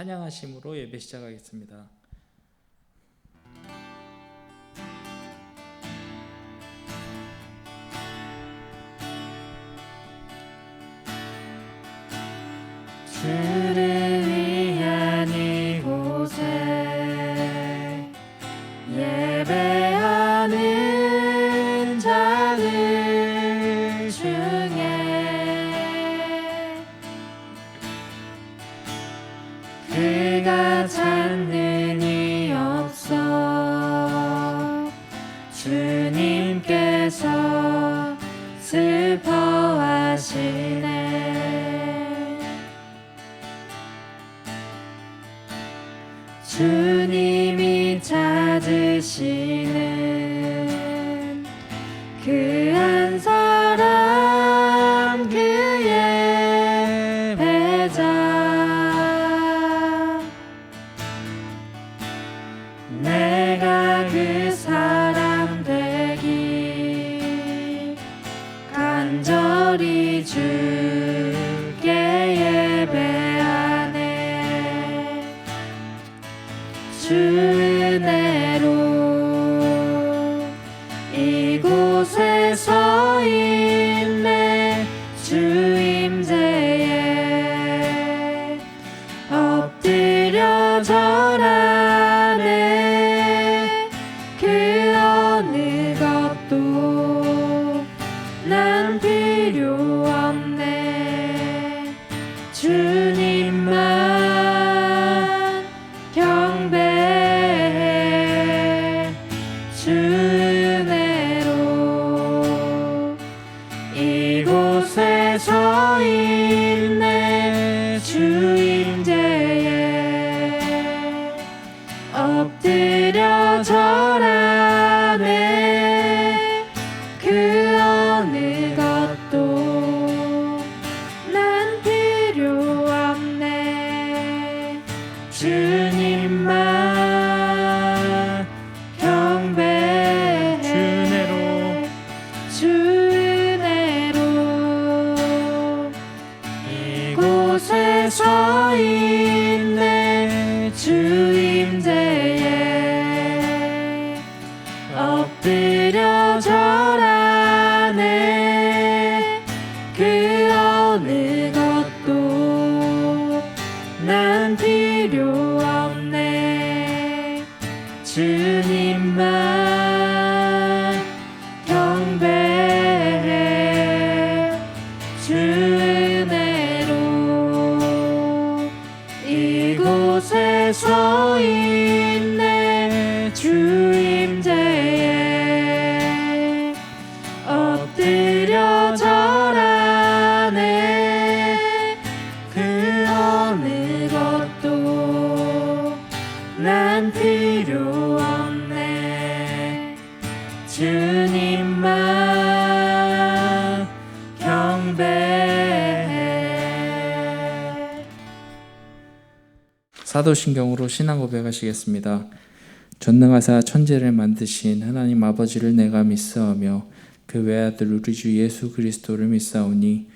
찬양하심으로 예배 시작하겠습니다. 주를 위한 이곳에 예배하는 자들 중에 그가 찾는 이 없어 주님께서 슬퍼하시네. 주님이 찾으시는 그 한 사람 그의 배자 내가 그 사람 되기 간절히 주께 예배하네. 주 은혜로 이곳에 서 있네. 주 임재에 엎드려 절하네. 그 어느 것도 난 필요 없네. 주님만 경배해. 주 은혜로 이곳에 서 있네. 주 임재에 엎드려 절하네. 그 어느 것도 난 필요 없네. 주님만 경배해. 주 은혜로 이곳에 서 있네. 주 임재에 엎드려 절하네. 그 어느 것도 난 필요 없네. 주님만 경배해. 주 은혜로 이곳에 서 있네. 주 임재에 엎드려 절하네. 그 어느 것도 난 필요 없네. 주님만 경배해. 사도신경으로 신앙 고백하시겠습니다. 전능하사 천지를 만드신 하나님 아버지를 내가 믿사오며 그 외아들 우리 주 예수 그리스도를 믿사오니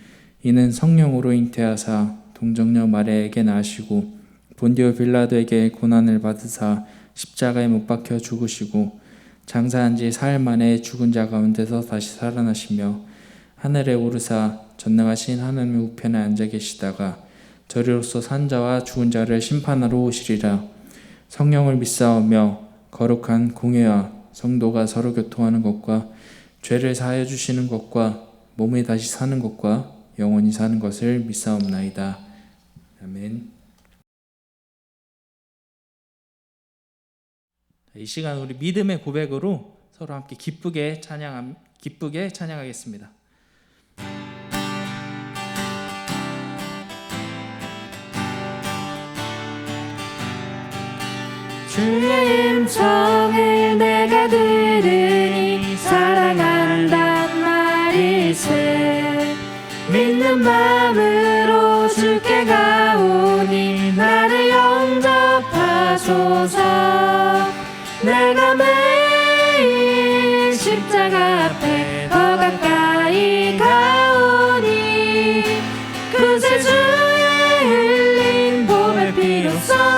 이는 성령으로 잉태하사 동정녀 마리아에게 나시고 본디오 빌라도에게 고난을 받으사 십자가에 못 박혀 죽으시고 장사한 지 사흘 만에 죽은 자 가운데서 다시 살아나시며 하늘에 오르사 전능하신 하나님의 우편에 앉아 계시다가 저리로서 산 자와 죽은 자를 심판하러 오시리라. 성령을 믿사오며 거룩한 공회와 성도가 서로 교통하는 것과 죄를 사하여 주시는 것과 몸이 다시 사는 것과 영원히 사는 것을 믿사옵나이다. 아멘. 이 시간 우리 믿음의 고백으로 서로 함께 기쁘게 찬양하겠습니다. 주의 음성을 내가 들으니 사랑한단 말일세. 믿는 마음으로 주께 가오니 나를 영접하소서. 내가 매일 십자가 앞에 더 가까이 가오니 그새 주의 흘린 봄의 피로 써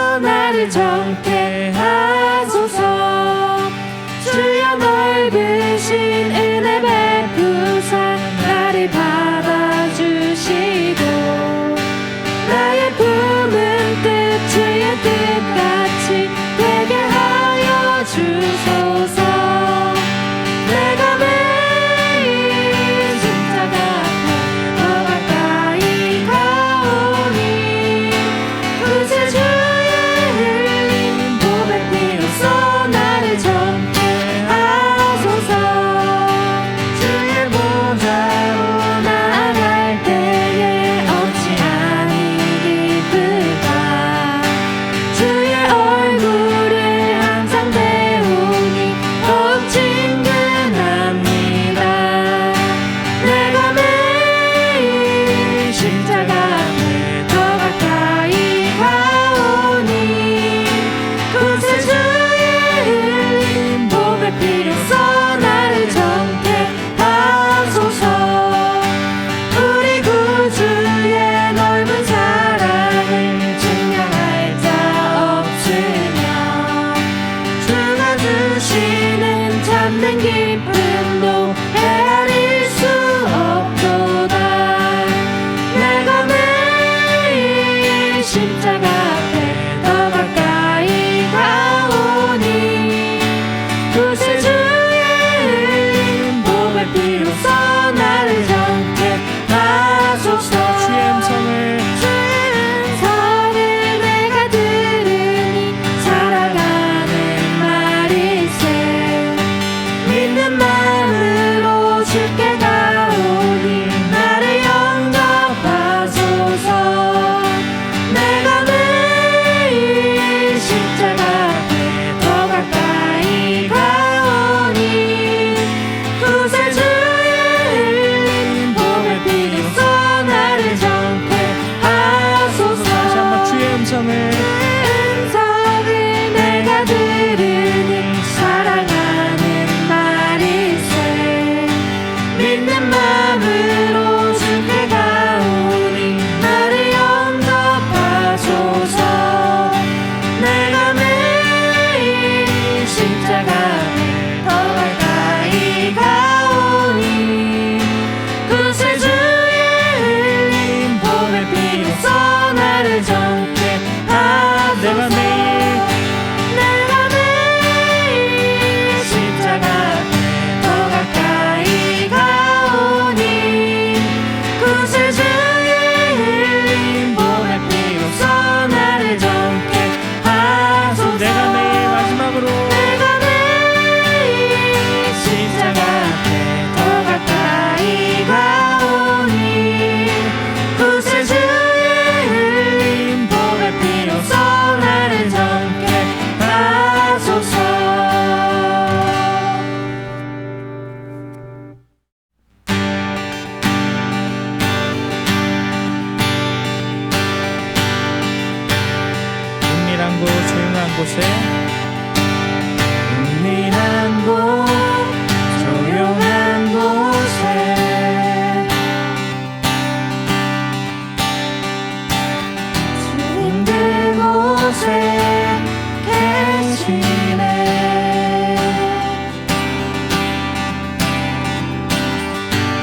받는 기쁨도 헤아릴 수 없도다. 내가 매일 십자가 앞에 더 가까이 가오니 구세주의 흘린 보배 피로써 나를 정케 하소서. 주의 음성을 내가 들으니 살아가는 말일세. 믿는 마음으로 주께 가오니 나를 영접하소서. 내가 매일 십자가 앞에 더 가까이 가오니 구세주의 흘린 보배 피로써 나를 정케 하소서. 다시 한번 주의 음성을 내가 들으니 사랑하는 말일세. 믿는 마음으로 주께 가오니 나를 영접하소서. 내가 매일 십자가 앞에 더 가까이 가오니 구세주의 흘린 보배 피로써 나를 정케 하소서. 내가 매일 십자가 앞에 더 가까이 가오니 구세주의 흘린 보배 피로써 나를 정케 하소서. 내가 매일 마지막으로 내가 매일 십자가 앞에 더 가까이 가오니 구세주의 흘린 보배 피로써 나를 정케 하소서. 은밀한 곳 조용한 곳에 은밀한 곳 조용한 곳에 주님 그곳에 계시네.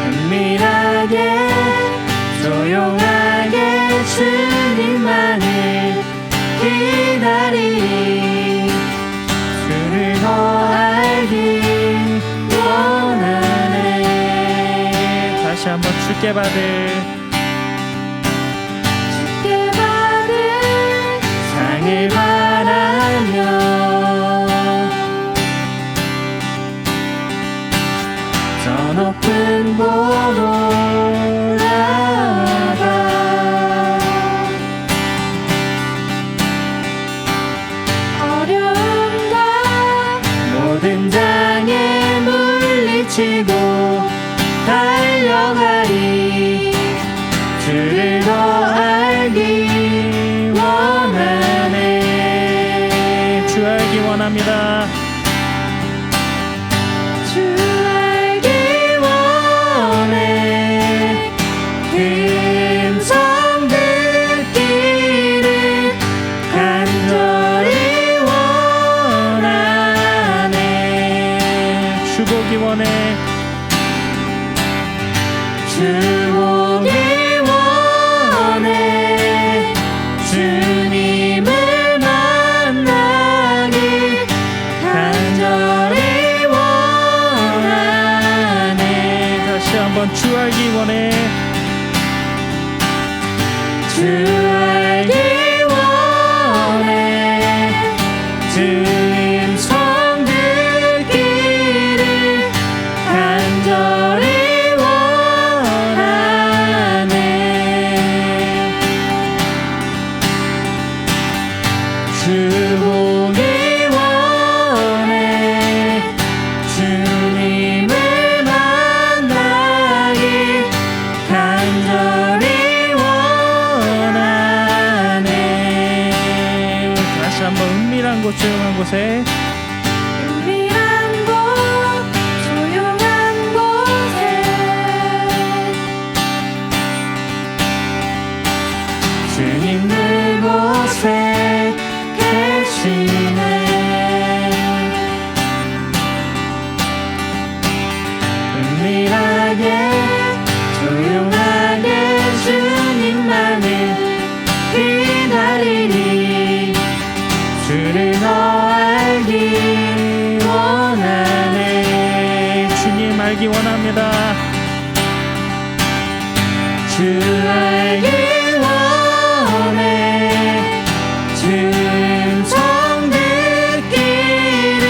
은밀하게 조용하게 주님만을 기다리니 주를 더 알기 원하네. 다시 한번 주께 받을 주께 받을 상을 바라며 저 높은 곳으로 나아가 어려움과 모든 장애 물리치고 달려가리. 주를 더 알기 원하네. 주 알기 원합니다. 주 알기 원해. 그 음성 듣기를 간절히 원하네. 주 보기 원해. 주 보기 원해. 주님을 만나길 간절히 원하네. 다시 한번 주 알기 원해. 주 알기 원해. 주 음성 듣기를 간절히 원하네. 주 보기 원해. 주님을 만나길 간절히 원하네. 다시 한번 은밀한 곳 조용한 곳에 은밀한 곳 조용한 곳에 주님 그곳에 계시네. 알기 원합니다. 주 알기 원해 주 음성 듣기를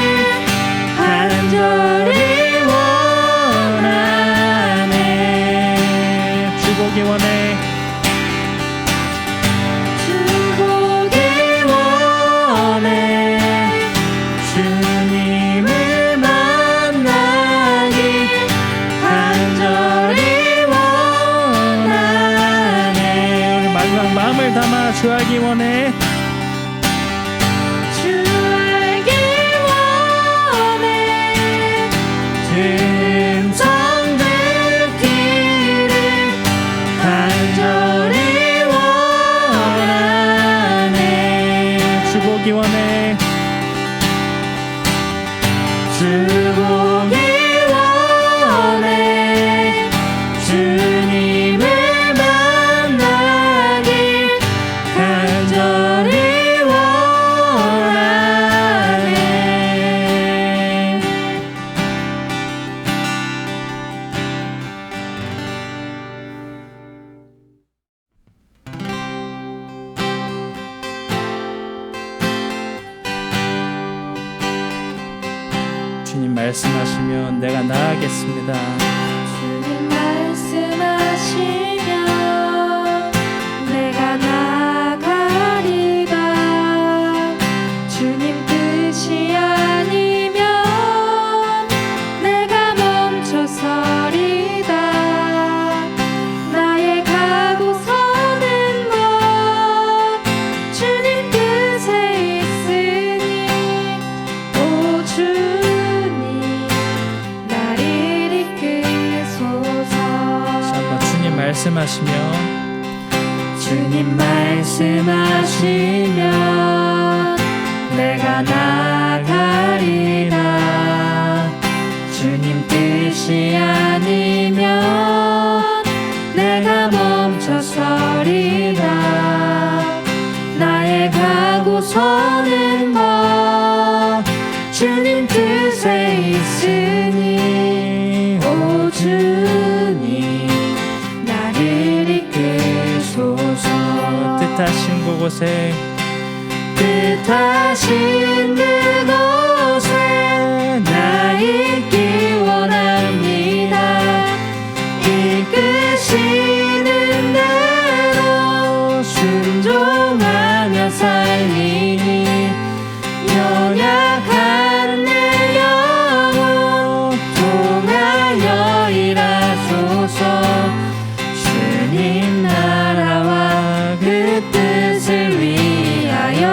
간절히 원하네 주 보기 원해 주 보기 원해 주님을 만나기 간절히 원하네 마지막 마음을 담아 주 알기 원해 주 알기 원해 주 음성 듣기를 간절히 원하네 주 보기 원해 주 보기 원해 주님을 만나기 간절히 원하네 주님 말씀하시면 내가 나아가겠습니다. 주님 말씀하시면 내가 나아가리다 주님 뜻이 아니면 내가 멈춰서리다 나의 가고 서는 것 주님 뜻에 있으니 오 주님 나를 이끌소서 한번 주님 말씀하시면 주님 말씀하시면 내가 나가리라 주님 뜻이 아니면 내가 멈춰서리라 나의 가고 서는 것 주님 뜻에 있으니 오 주님 나를 이끌소서 뜻하신 그곳에 뜻하신 그곳에 나 있기 원합니다 이끄시는 대로 순종하며 살리니 연약한 내 영혼 통하여 일하소서 주님 나라와 그 뜻을 위하여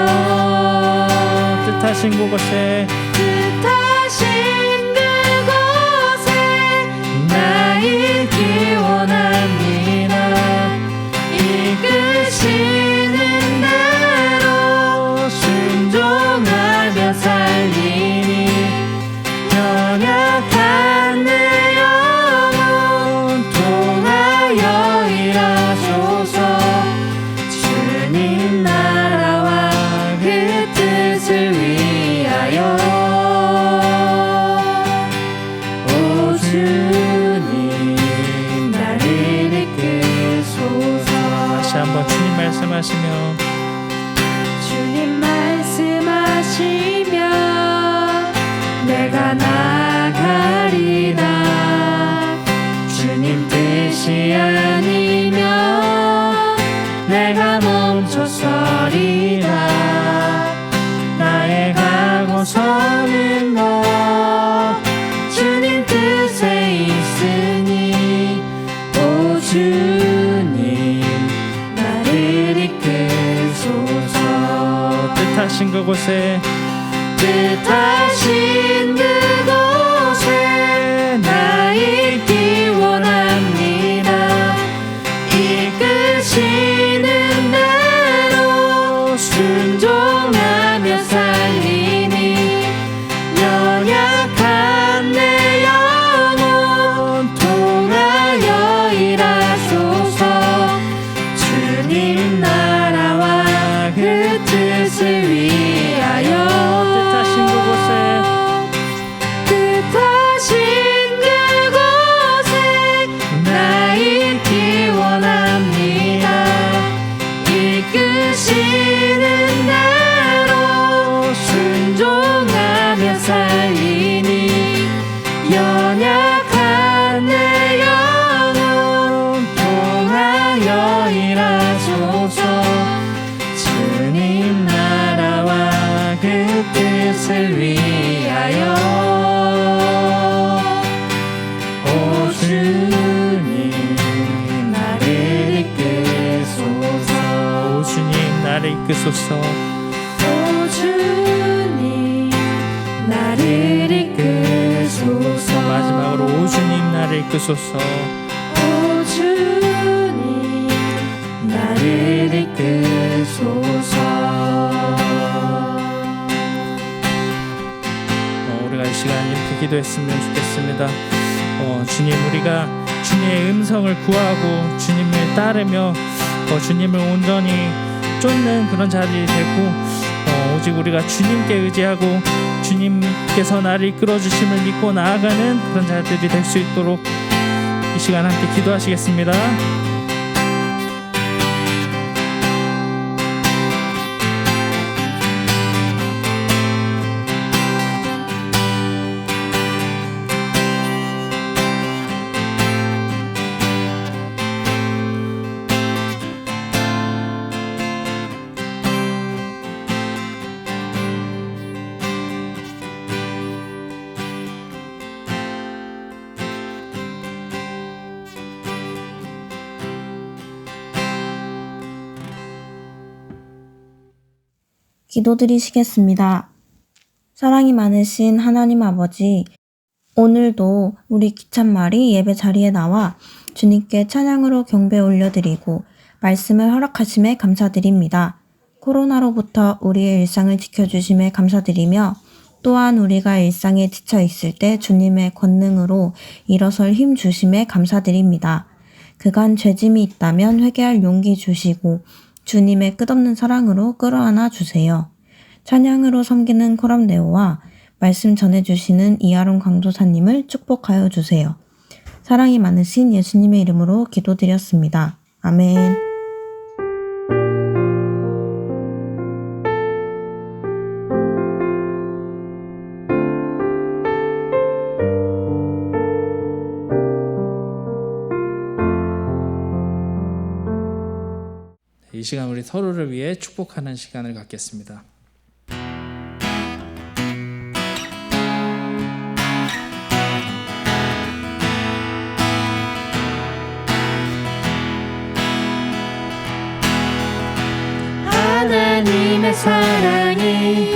뜻하신 그곳에 뜻하신 그곳에 나 있기 원합니다 이끄시는 대로 순종하며 살리니 연약한 내 영혼 통하여 일하소서 주님 나라와 그 뜻을 위하여 오 주님 나를 이끌소서 다시 한번 주님 말씀하시며 주님 말씀하시면 내가 나가리라 주님 뜻이 아니면 내가 멈춰서리라 나의 가고 서는 것 주님 뜻에 있으니 오 주님 나를 이끌소서 뜻하신 그곳에 뜻하신 그곳에 나 있기 원합니다 이끄시는 대로 순종하며 살리니 연약한 내 영혼 통하여 일하소서 주님 나라와 그 뜻을 위하여 뜻하신 그곳에 살리니 연약한 내 영혼 통하여 일하소서. 주님 나라와 그 뜻을 위하여 오 주님 나를 이끄소서. 오 주님 나를 이끄소서. 오 주님 나를 이끄소서. 마지막으로 오 주님 나를 이끄소서. 오 주님 나를 이끄소서. 우리가 이 시간 이렇게 기도했으면 좋겠습니다. 주님, 우리가 주님의 음성을 구하고 주님을 따르며 주님을 온전히 쫓는 그런 자들이 되고 오직 우리가 주님께 의지하고 주님께서 나를 이끌어 주심을 믿고 나아가는 그런 자들이 될 수 있도록 이 시간 함께 기도하시겠습니다. 기도드리시겠습니다. 사랑이 많으신 하나님 아버지, 오늘도 우리 기찬말이 예배 자리에 나와 주님께 찬양으로 경배 올려드리고 말씀을 허락하심에 감사드립니다. 코로나로부터 우리의 일상을 지켜주심에 감사드리며 또한 우리가 일상에 지쳐 있을 때 주님의 권능으로 일어설 힘 주심에 감사드립니다. 그간 죄짐이 있다면 회개할 용기 주시고 주님의 끝없는 사랑으로 끌어안아 주세요. 찬양으로 섬기는 코람네오와 말씀 전해주시는 이하론 강도사님을 축복하여 주세요. 사랑이 많으신 예수님의 이름으로 기도드렸습니다. 아멘. 이 시간 우리 서로를 위해 축복하는 시간을 갖겠습니다. 하나님의 사랑이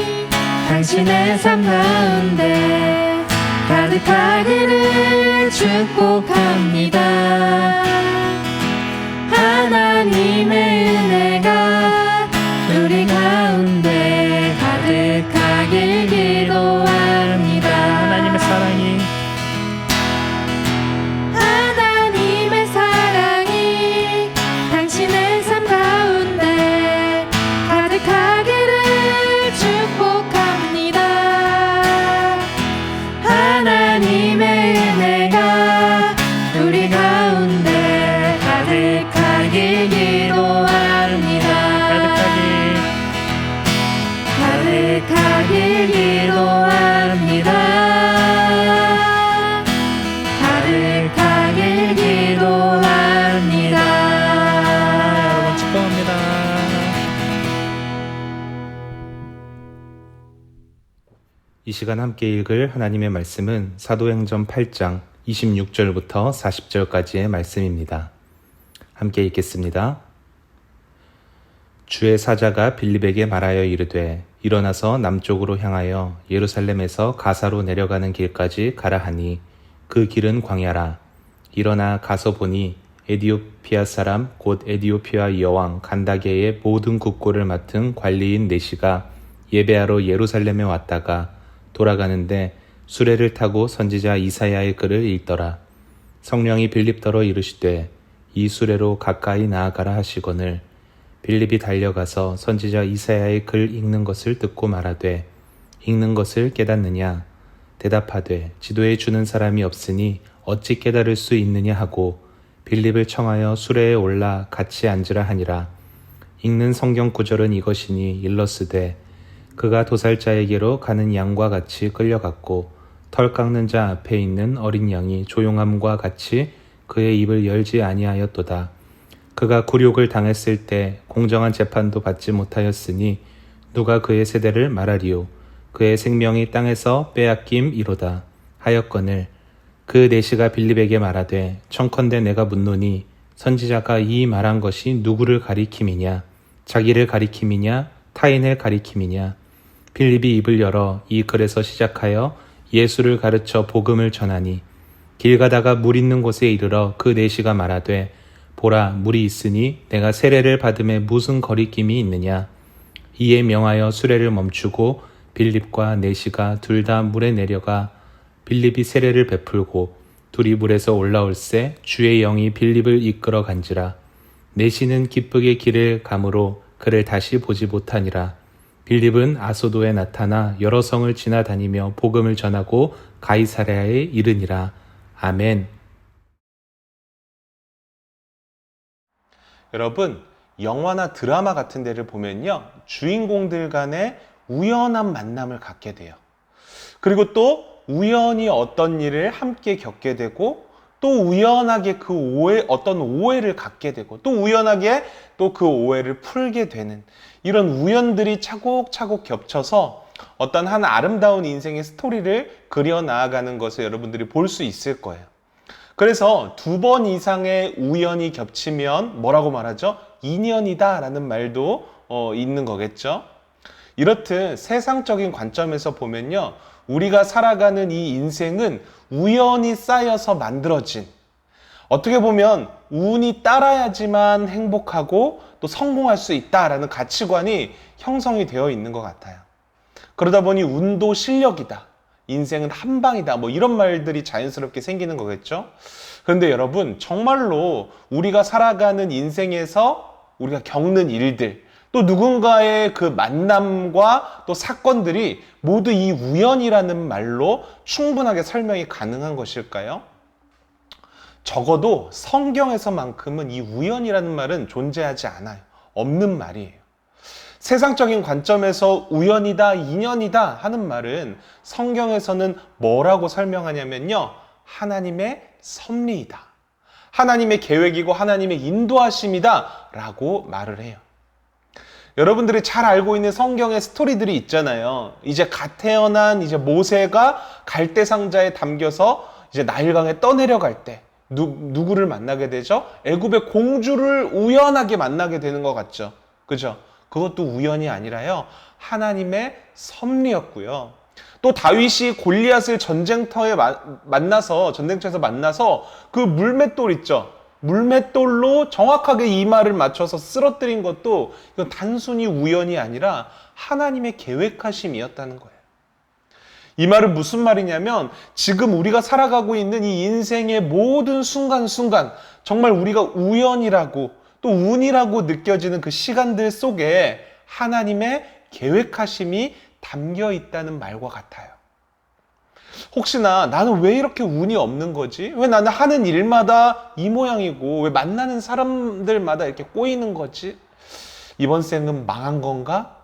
당신의 삶 가운데 가득하기를 축복합니다. 하나님의 은혜가 우리 가운데 가득하길 기도합니다. 하나님의 사랑이 하나님의 사랑이 당신의 삶 가운데 가득하기를 축복합니다. 하나님의 은혜가 우리 가운데 가득하길 기도합니다. 가득하길 기도합니다. 가득하길 기도합니다. 여러분 축복합니다. 이 시간 함께 읽을 하나님의 말씀은 사도행전 8장 26절부터 40절까지의 말씀입니다. 함께 읽겠습니다. 주의 사자가 빌립에게 말하여 이르되 일어나서 남쪽으로 향하여 예루살렘에서 가사로 내려가는 길까지 가라 하니 그 길은 광야라. 일어나 가서 보니 에디오피아 사람 곧 에디오피아 여왕 간다게의 모든 국고를 맡은 관리인 네시가 예배하러 예루살렘에 왔다가 돌아가는데 수레를 타고 선지자 이사야의 글을 읽더라. 성령이 빌립더러 이르시되 이 수레로 가까이 나아가라 하시거늘 빌립이 달려가서 선지자 이사야의 글 읽는 것을 듣고 말하되 읽는 것을 깨닫느냐? 대답하되 지도해 주는 사람이 없으니 어찌 깨달을 수 있느냐 하고 빌립을 청하여 수레에 올라 같이 앉으라 하니라. 읽는 성경 구절은 이것이니 일러스되 그가 도살자에게로 가는 양과 같이 끌려갔고 털 깎는 자 앞에 있는 어린 양이 조용함과 같이 그의 입을 열지 아니하였도다. 그가 굴욕을 당했을 때 공정한 재판도 받지 못하였으니 누가 그의 세대를 말하리요. 그의 생명이 땅에서 빼앗김이로다 하였거늘 그 내시가 빌립에게 말하되 청컨대 내가 묻노니 선지자가 이 말한 것이 누구를 가리킴이냐 자기를 가리킴이냐 타인을 가리킴이냐. 빌립이 입을 열어 이 글에서 시작하여 예수를 가르쳐 복음을 전하니 길 가다가 물 있는 곳에 이르러 그 내시가 말하되 보라 물이 있으니 내가 세례를 받음에 무슨 거리낌이 있느냐. 이에 명하여 수레를 멈추고 빌립과 내시가 둘 다 물에 내려가 빌립이 세례를 베풀고 둘이 물에서 올라올새 주의 영이 빌립을 이끌어 간지라. 내시는 기쁘게 길을 가므로 그를 다시 보지 못하니라. 빌립은 아소도에 나타나 여러 성을 지나다니며 복음을 전하고 가이사랴에 이르니라. 아멘. 여러분, 영화나 드라마 같은 데를 보면요, 주인공들 간에 우연한 만남을 갖게 돼요. 그리고 또 우연히 어떤 일을 함께 겪게 되고 또 우연하게 어떤 오해를 갖게 되고 또 우연하게 또 그 오해를 풀게 되는 이런 우연들이 차곡차곡 겹쳐서 어떤 한 아름다운 인생의 스토리를 그려 나아가는 것을 여러분들이 볼 수 있을 거예요. 그래서 2번 이상의 우연이 겹치면 뭐라고 말하죠? 인연이다 라는 말도 있는 거겠죠. 이렇듯 세상적인 관점에서 보면요, 우리가 살아가는 이 인생은 우연이 쌓여서 만들어진, 어떻게 보면 운이 따라야지만 행복하고 또 성공할 수 있다라는 가치관이 형성이 되어 있는 것 같아요. 그러다 보니 운도 실력이다, 인생은 한방이다, 뭐 이런 말들이 자연스럽게 생기는 거겠죠. 그런데 여러분, 정말로 우리가 살아가는 인생에서 우리가 겪는 일들, 또 누군가의 그 만남과 또 사건들이 모두 이 우연이라는 말로 충분하게 설명이 가능한 것일까요? 적어도 성경에서만큼은 이 우연이라는 말은 존재하지 않아요. 없는 말이에요. 세상적인 관점에서 우연이다, 인연이다 하는 말은 성경에서는 뭐라고 설명하냐면요, 하나님의 섭리이다, 하나님의 계획이고 하나님의 인도하심이다 라고 말을 해요. 여러분들이 잘 알고 있는 성경의 스토리들이 있잖아요. 이제 갓 태어난 모세가 갈대 상자에 담겨서 이제 나일강에 떠내려갈 때 누구를 만나게 되죠? 애굽의 공주를 우연하게 만나게 되는 것 같죠. 그죠? 그것도 우연이 아니라요, 하나님의 섭리였고요. 또 다윗이 골리앗을 전쟁터에서 만나서 그 물맷돌 있죠? 물맷돌로 정확하게 이마를 맞춰서 쓰러뜨린 것도 이건 단순히 우연이 아니라 하나님의 계획하심이었다는 거예요. 이 말은 무슨 말이냐면, 지금 우리가 살아가고 있는 이 인생의 모든 순간순간, 정말 우리가 우연이라고 또 운이라고 느껴지는 그 시간들 속에 하나님의 계획하심이 담겨 있다는 말과 같아요. 혹시나 나는 왜 이렇게 운이 없는 거지? 왜 나는 하는 일마다 이 모양이고 왜 만나는 사람들마다 이렇게 꼬이는 거지? 이번 생은 망한 건가?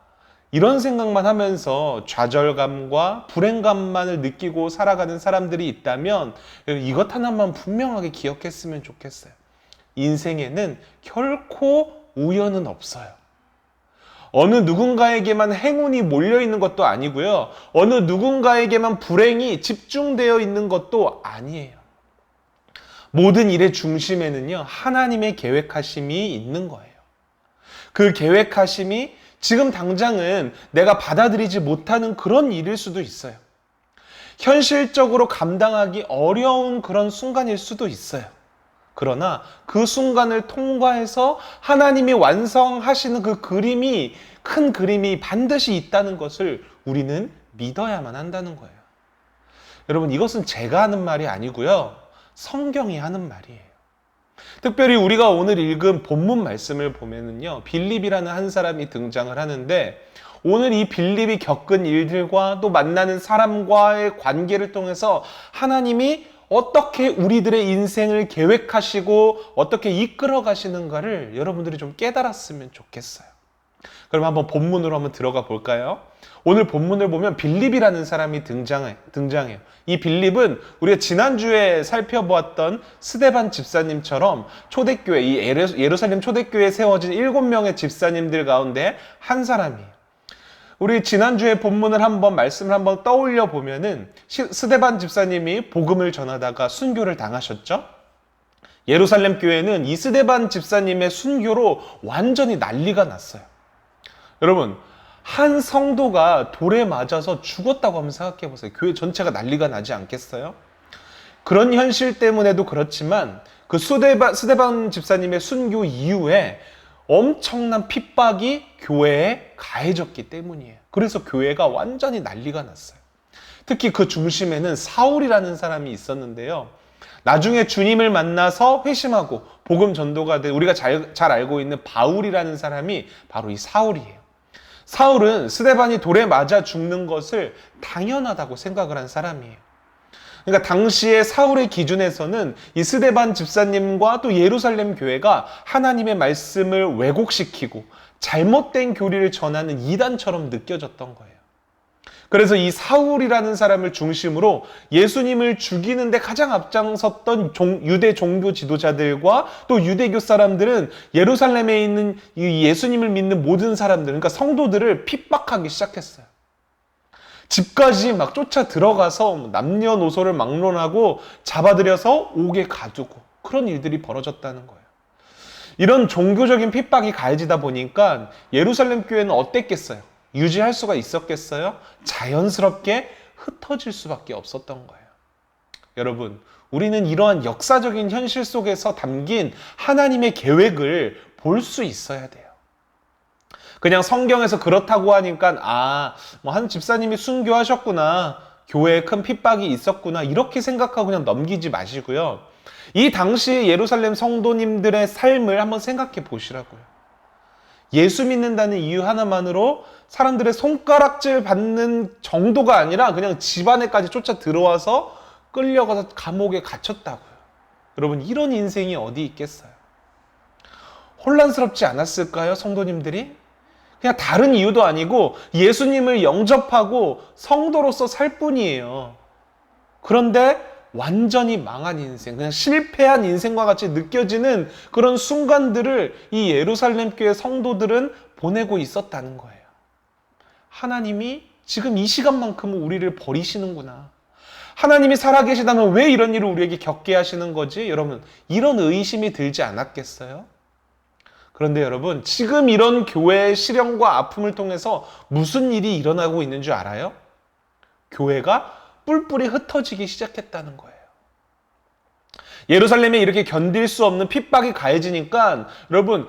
이런 생각만 하면서 좌절감과 불행감만을 느끼고 살아가는 사람들이 있다면 이것 하나만 분명하게 기억했으면 좋겠어요. 인생에는 결코 우연은 없어요. 어느 누군가에게만 행운이 몰려있는 것도 아니고요, 어느 누군가에게만 불행이 집중되어 있는 것도 아니에요. 모든 일의 중심에는요, 하나님의 계획하심이 있는 거예요. 그 계획하심이 지금 당장은 내가 받아들이지 못하는 그런 일일 수도 있어요. 현실적으로 감당하기 어려운 그런 순간일 수도 있어요. 그러나 그 순간을 통과해서 하나님이 완성하시는 그 그림이, 큰 그림이 반드시 있다는 것을 우리는 믿어야만 한다는 거예요. 여러분, 이것은 제가 하는 말이 아니고요, 성경이 하는 말이에요. 특별히 우리가 오늘 읽은 본문 말씀을 보면은요, 빌립이라는 한 사람이 등장을 하는데, 오늘 이 빌립이 겪은 일들과 또 만나는 사람과의 관계를 통해서 하나님이 어떻게 우리들의 인생을 계획하시고 어떻게 이끌어 가시는가를 여러분들이 좀 깨달았으면 좋겠어요. 그럼 한번 본문으로 한번 들어가 볼까요? 오늘 본문을 보면 빌립이라는 사람이 등장해요. 이 빌립은 우리가 지난주에 살펴보았던 스데반 집사님처럼 초대교회, 이 예루살렘 초대교회에 세워진 7명의 집사님들 가운데 한 사람이에요. 우리 지난주에 본문을 말씀을 한번 떠올려 보면은 스데반 집사님이 복음을 전하다가 순교를 당하셨죠? 예루살렘 교회는 이 스데반 집사님의 순교로 완전히 난리가 났어요. 여러분, 한 성도가 돌에 맞아서 죽었다고 한번 생각해 보세요. 교회 전체가 난리가 나지 않겠어요? 그런 현실 때문에도 그렇지만 그 스데반 집사님의 순교 이후에 엄청난 핍박이 교회에 가해졌기 때문이에요. 그래서 교회가 완전히 난리가 났어요. 특히 그 중심에는 사울이라는 사람이 있었는데요. 나중에 주님을 만나서 회심하고 복음 전도가 된 우리가 잘 알고 있는 바울이라는 사람이 바로 이 사울이에요. 사울은 스데반이 돌에 맞아 죽는 것을 당연하다고 생각을 한 사람이에요. 그러니까 당시에 사울의 기준에서는 이 스데반 집사님과 또 예루살렘 교회가 하나님의 말씀을 왜곡시키고 잘못된 교리를 전하는 이단처럼 느껴졌던 거예요. 그래서 이 사울이라는 사람을 중심으로 예수님을 죽이는데 가장 앞장섰던 유대 종교 지도자들과 또 유대교 사람들은 예루살렘에 있는 이 예수님을 믿는 모든 사람들, 그러니까 성도들을 핍박하기 시작했어요. 집까지 막 쫓아 들어가서 남녀노소를 막론하고 잡아들여서 옥에 가두고 그런 일들이 벌어졌다는 거예요. 이런 종교적인 핍박이 가해지다 보니까 예루살렘 교회는 어땠겠어요? 유지할 수가 있었겠어요? 자연스럽게 흩어질 수밖에 없었던 거예요. 여러분, 우리는 이러한 역사적인 현실 속에서 담긴 하나님의 계획을 볼 수 있어야 돼요. 그냥 성경에서 그렇다고 하니까 한 집사님이 순교하셨구나, 교회에 큰 핍박이 있었구나 이렇게 생각하고 그냥 넘기지 마시고요. 이 당시 예루살렘 성도님들의 삶을 한번 생각해 보시라고요. 예수 믿는다는 이유 하나만으로 사람들의 손가락질 받는 정도가 아니라 그냥 집 안에까지 쫓아 들어와서 끌려가서 감옥에 갇혔다고요. 여러분, 이런 인생이 어디 있겠어요? 혼란스럽지 않았을까요, 성도님들이? 그냥 다른 이유도 아니고 예수님을 영접하고 성도로서 살 뿐이에요. 그런데 완전히 망한 인생, 그냥 실패한 인생과 같이 느껴지는 그런 순간들을 이 예루살렘 교회 성도들은 보내고 있었다는 거예요. 하나님이 지금 이 시간만큼은 우리를 버리시는구나. 하나님이 살아계시다면 왜 이런 일을 우리에게 겪게 하시는 거지? 여러분, 이런 의심이 들지 않았겠어요? 그런데 여러분, 지금 이런 교회의 시련과 아픔을 통해서 무슨 일이 일어나고 있는 줄 알아요? 교회가 뿔뿔이 흩어지기 시작했다는 거예요. 예루살렘에 이렇게 견딜 수 없는 핍박이 가해지니까 여러분,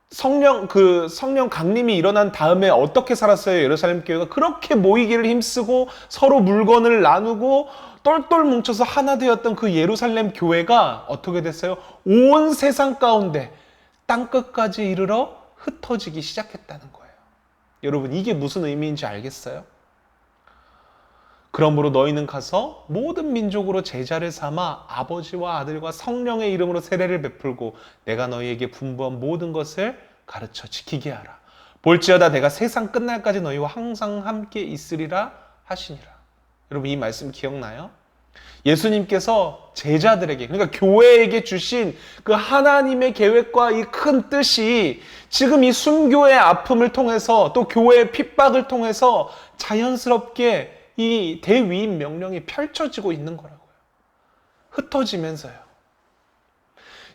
성령 강림이 일어난 다음에 어떻게 살았어요? 예루살렘 교회가 그렇게 모이기를 힘쓰고 서로 물건을 나누고 똘똘 뭉쳐서 하나 되었던 그 예루살렘 교회가 어떻게 됐어요? 온 세상 가운데 땅끝까지 이르러 흩어지기 시작했다는 거예요. 여러분, 이게 무슨 의미인지 알겠어요? 그러므로 너희는 가서 모든 민족으로 제자를 삼아 아버지와 아들과 성령의 이름으로 세례를 베풀고 내가 너희에게 분부한 모든 것을 가르쳐 지키게 하라. 볼지어다 내가 세상 끝날까지 너희와 항상 함께 있으리라 하시니라. 여러분, 이 말씀 기억나요? 예수님께서 제자들에게, 그러니까 교회에게 주신 그 하나님의 계획과 이 큰 뜻이 지금 이 순교의 아픔을 통해서 또 교회의 핍박을 통해서 자연스럽게 이 대위임 명령이 펼쳐지고 있는 거라고요. 흩어지면서요.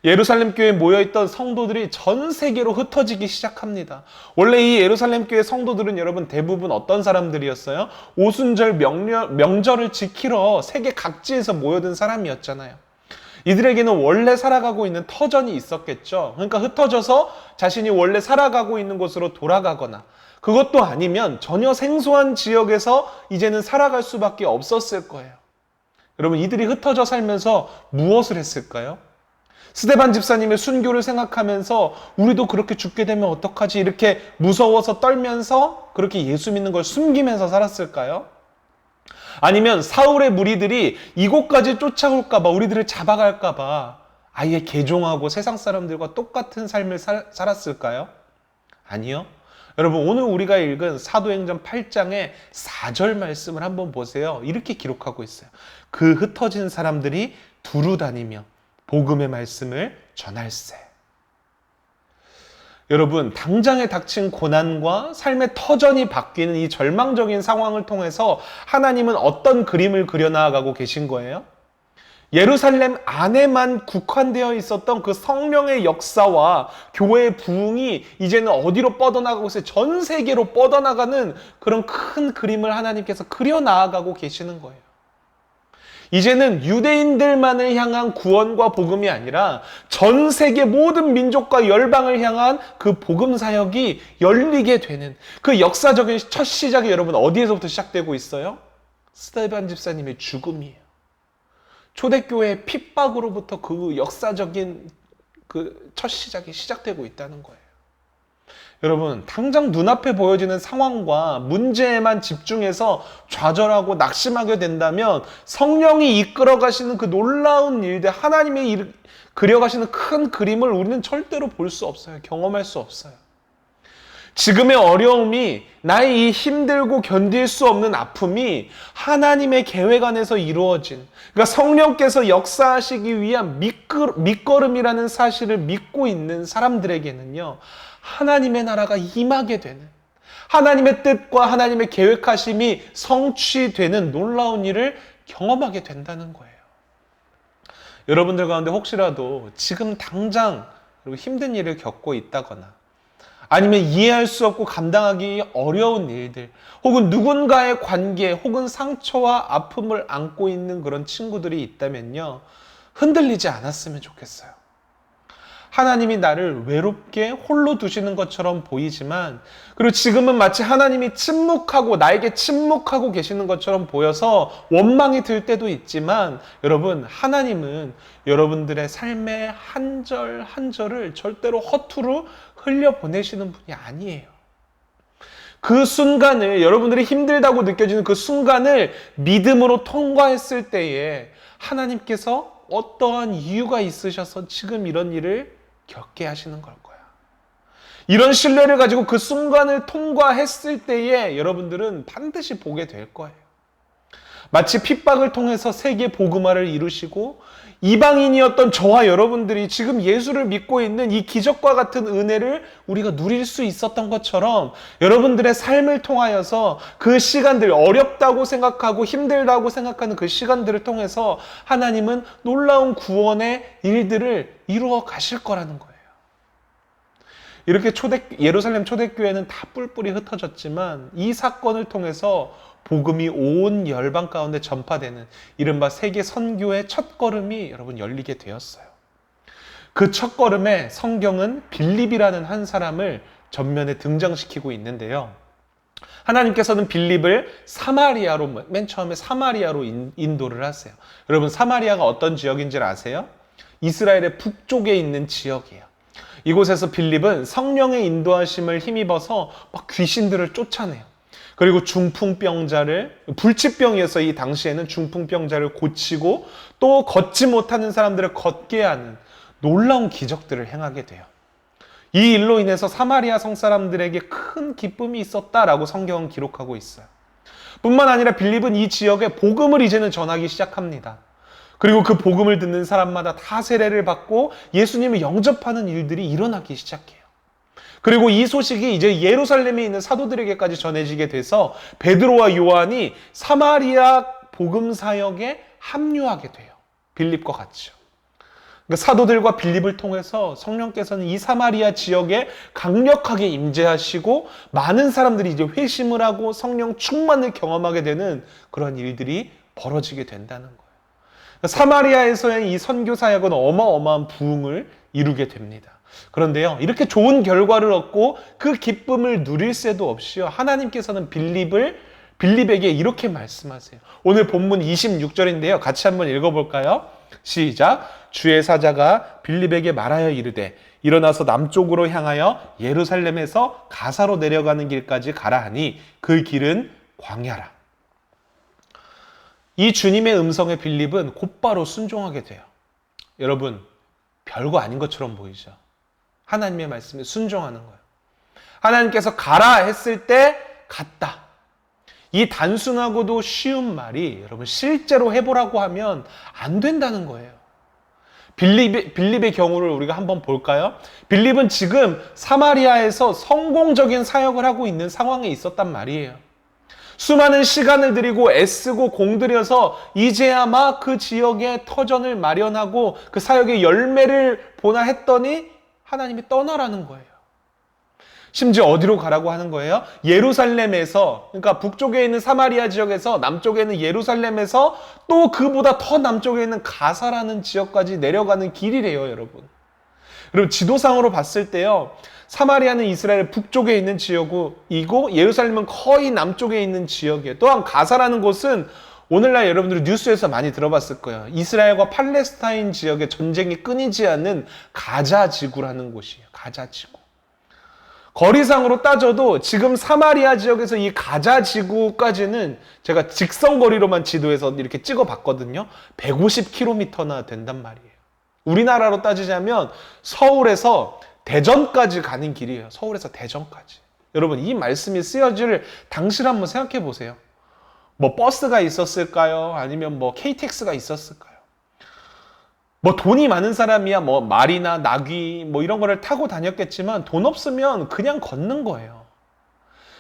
예루살렘 교회에 모여있던 성도들이 전 세계로 흩어지기 시작합니다. 원래 이 예루살렘 교회 성도들은 여러분 대부분 어떤 사람들이었어요? 오순절 명절을 지키러 세계 각지에서 모여든 사람이었잖아요. 이들에게는 원래 살아가고 있는 터전이 있었겠죠. 그러니까 흩어져서 자신이 원래 살아가고 있는 곳으로 돌아가거나 그것도 아니면 전혀 생소한 지역에서 이제는 살아갈 수밖에 없었을 거예요. 여러분, 이들이 흩어져 살면서 무엇을 했을까요? 스데반 집사님의 순교를 생각하면서 우리도 그렇게 죽게 되면 어떡하지? 이렇게 무서워서 떨면서 그렇게 예수 믿는 걸 숨기면서 살았을까요? 아니면 사울의 무리들이 이곳까지 쫓아올까 봐, 우리들을 잡아갈까 봐 아예 개종하고 세상 사람들과 똑같은 삶을 살았을까요? 아니요. 여러분, 오늘 우리가 읽은 사도행전 8장의 4절 말씀을 한번 보세요. 이렇게 기록하고 있어요. 그 흩어진 사람들이 두루 다니며 복음의 말씀을 전할세. 여러분, 당장에 닥친 고난과 삶의 터전이 바뀌는 이 절망적인 상황을 통해서 하나님은 어떤 그림을 그려나가고 계신 거예요? 예루살렘 안에만 국한되어 있었던 그 성령의 역사와 교회의 부흥이 이제는 어디로 뻗어나가고 있어요? 전 세계로 뻗어나가는 그런 큰 그림을 하나님께서 그려나가고 계시는 거예요. 이제는 유대인들만을 향한 구원과 복음이 아니라 전 세계 모든 민족과 열방을 향한 그 복음 사역이 열리게 되는 그 역사적인 첫 시작이 여러분 어디에서부터 시작되고 있어요? 스데반 집사님의 죽음이에요. 초대교회의 핍박으로부터 그 역사적인 그 첫 시작이 시작되고 있다는 거예요. 여러분, 당장 눈앞에 보여지는 상황과 문제에만 집중해서 좌절하고 낙심하게 된다면 성령이 이끌어 가시는 그 놀라운 일들, 하나님의 그려가시는 큰 그림을 우리는 절대로 볼 수 없어요. 경험할 수 없어요. 지금의 어려움이, 나의 이 힘들고 견딜 수 없는 아픔이 하나님의 계획 안에서 이루어진, 그러니까 성령께서 역사하시기 위한 밑거름이라는 사실을 믿고 있는 사람들에게는요, 하나님의 나라가 임하게 되는, 하나님의 뜻과 하나님의 계획하심이 성취되는 놀라운 일을 경험하게 된다는 거예요. 여러분들 가운데 혹시라도 지금 당장 힘든 일을 겪고 있다거나 아니면 이해할 수 없고 감당하기 어려운 일들, 혹은 누군가의 관계, 혹은 상처와 아픔을 안고 있는 그런 친구들이 있다면요, 흔들리지 않았으면 좋겠어요. 하나님이 나를 외롭게 홀로 두시는 것처럼 보이지만, 그리고 지금은 마치 하나님이 나에게 침묵하고 계시는 것처럼 보여서 원망이 들 때도 있지만, 여러분, 하나님은 여러분들의 삶의 한 절 한 절을 절대로 허투루 흘려보내시는 분이 아니에요. 그 순간을, 여러분들이 힘들다고 느껴지는 그 순간을 믿음으로 통과했을 때에 하나님께서 어떠한 이유가 있으셔서 지금 이런 일을 겪게 하시는 걸 거야. 이런 신뢰를 가지고 그 순간을 통과했을 때에 여러분들은 반드시 보게 될 거예요. 마치 핍박을 통해서 세계 복음화를 이루시고 이방인이었던 저와 여러분들이 지금 예수를 믿고 있는 이 기적과 같은 은혜를 우리가 누릴 수 있었던 것처럼, 여러분들의 삶을 통하여서 그 시간들, 어렵다고 생각하고 힘들다고 생각하는 그 시간들을 통해서 하나님은 놀라운 구원의 일들을 이루어 가실 거라는 거예요. 이렇게 예루살렘 초대교회는 다 뿔뿔이 흩어졌지만 이 사건을 통해서 복음이 온 열방 가운데 전파되는 이른바 세계 선교의 첫걸음이 여러분 열리게 되었어요. 그 첫걸음에 성경은 빌립이라는 한 사람을 전면에 등장시키고 있는데요. 하나님께서는 빌립을 맨 처음에 사마리아로 인도를 하세요. 여러분, 사마리아가 어떤 지역인지 아세요? 이스라엘의 북쪽에 있는 지역이에요. 이곳에서 빌립은 성령의 인도하심을 힘입어서 막 귀신들을 쫓아내요. 그리고 불치병이어서 이 당시에는 중풍병자를 고치고 또 걷지 못하는 사람들을 걷게 하는 놀라운 기적들을 행하게 돼요. 이 일로 인해서 사마리아 성사람들에게 큰 기쁨이 있었다라고 성경은 기록하고 있어요. 뿐만 아니라 빌립은 이 지역에 복음을 이제는 전하기 시작합니다. 그리고 그 복음을 듣는 사람마다 다 세례를 받고 예수님을 영접하는 일들이 일어나기 시작해요. 그리고 이 소식이 이제 예루살렘에 있는 사도들에게까지 전해지게 돼서 베드로와 요한이 사마리아 복음 사역에 합류하게 돼요. 빌립과 같이요. 그러니까 사도들과 빌립을 통해서 성령께서는 이 사마리아 지역에 강력하게 임재하시고 많은 사람들이 이제 회심을 하고 성령 충만을 경험하게 되는 그런 일들이 벌어지게 된다는 거예요. 그러니까 사마리아에서의 이 선교 사역은 어마어마한 부흥을 이루게 됩니다. 그런데요, 이렇게 좋은 결과를 얻고 그 기쁨을 누릴 새도 없이요, 하나님께서는 빌립에게 이렇게 말씀하세요. 오늘 본문 26절인데요. 같이 한번 읽어볼까요? 시작. 주의 사자가 빌립에게 말하여 이르되 일어나서 남쪽으로 향하여 예루살렘에서 가사로 내려가는 길까지 가라 하니 그 길은 광야라. 이 주님의 음성에 빌립은 곧바로 순종하게 돼요. 여러분, 별거 아닌 것처럼 보이죠? 하나님의 말씀에 순종하는 거예요. 하나님께서 가라 했을 때 갔다. 이 단순하고도 쉬운 말이 여러분 실제로 해보라고 하면 안 된다는 거예요. 빌립의 경우를 우리가 한번 볼까요? 빌립은 지금 사마리아에서 성공적인 사역을 하고 있는 상황에 있었단 말이에요. 수많은 시간을 들이고 애쓰고 공들여서 이제야마 그 지역에 터전을 마련하고 그 사역의 열매를 보나 했더니 하나님이 떠나라는 거예요. 심지어 어디로 가라고 하는 거예요? 예루살렘에서, 그러니까 북쪽에 있는 사마리아 지역에서, 남쪽에 있는 예루살렘에서 또 그보다 더 남쪽에 있는 가사라는 지역까지 내려가는 길이래요, 여러분. 그리고 지도상으로 봤을 때요, 사마리아는 이스라엘 북쪽에 있는 지역이고 예루살렘은 거의 남쪽에 있는 지역이에요. 또한 가사라는 곳은 오늘날 여러분들이 뉴스에서 많이 들어봤을 거예요. 이스라엘과 팔레스타인 지역의 전쟁이 끊이지 않는 가자 지구라는 곳이에요. 가자 지구. 거리상으로 따져도 지금 사마리아 지역에서 이 가자 지구까지는 제가 직선거리로만 지도에서 이렇게 찍어봤거든요. 150km나 된단 말이에요. 우리나라로 따지자면 서울에서 대전까지 가는 길이에요. 서울에서 대전까지. 여러분, 이 말씀이 쓰여질 당시를 한번 생각해 보세요. 뭐 버스가 있었을까요? 아니면 뭐 KTX가 있었을까요? 뭐 돈이 많은 사람이야 뭐 말이나 나귀 뭐 이런 거를 타고 다녔겠지만 돈 없으면 그냥 걷는 거예요.